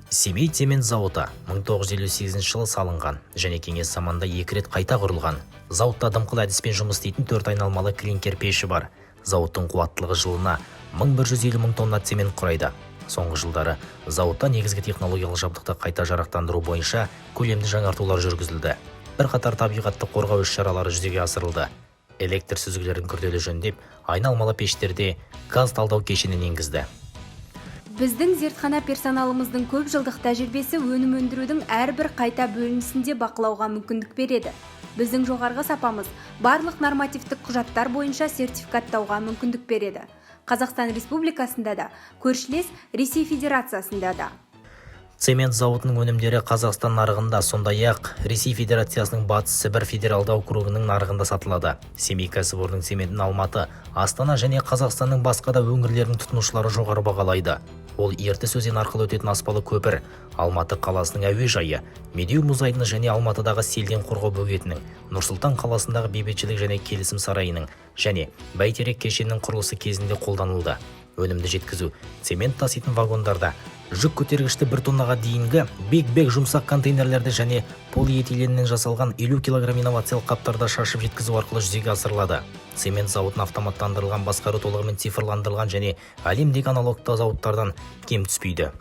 Семей цемент зауыты 1958 жылы салынған және кеңес заманында 2 рет қайта құрылған. Зауытта дымқыл әдіспен жұмыс істейтін 4 айналмалы клинкер пеші бар. Зауыттың қуаттылығы жылына 1150 мың тонна цемент құрайды. Соңғы жылдары зауытта негізгі технологиялық жабдықты қайта жарақтандыру бойынша көлемді жаңартулар жүргізілді. Бірқатар табиғатты қорғау іс-шаралары жүзеге асырылды. Электр сүзгілерін күрделі жөндеп, айналмалы пештерде газ талдау кешенін енгізді. Біздің зертхана персоналымыздың көп жылдық тәжірибесі өнім өндірудің әрбір қайта бөлінісінде бақылауға мүмкіндік береді. Біздің жоғарғы сапамыз барлық нормативтік құжаттар бойынша сертификаттауға мүмкіндік береді. Қазақстан Республикасында да, көршілес Ресей Федерациясында да. Цемент зауытының өнімдері Қазақстан нарығында, сондай-ақ Ресей Федерациясының Батыс Сібір федералды округінің нарығында сатылады. Семей кәсіпорнының цементін Алматы, Астана және Қазақстанның басқа да өңірлерінің тұтынушылары жоғары бағалайды. Ол Ертіс өзен арқылы өтетін аспалы көпір, Алматы қаласының әуежайы, Медеу мұз айдыны және Алматыдағы селден қорғау бөгетінің, Нұр-Сұлтан қаласындағы бейбітшілік және келісім сарайының және Бәйтерек кешенінің құрылысы кезінде қолданылды. Өнімді жеткізу цемент таситын вагондарда, жүк көтергішті 1 тоннаға дейінгі бек жұмсақ контейнерлерді және полиэтиленнен жасалған 50 кг инновациялық қаптарда шашып жеткізу арқылы жүзеге асырылады. Цемент зауытын автоматтандырылған, басқару толығымен цифрландырылған және әлемдегі аналогты зауыттардан кем түспейді.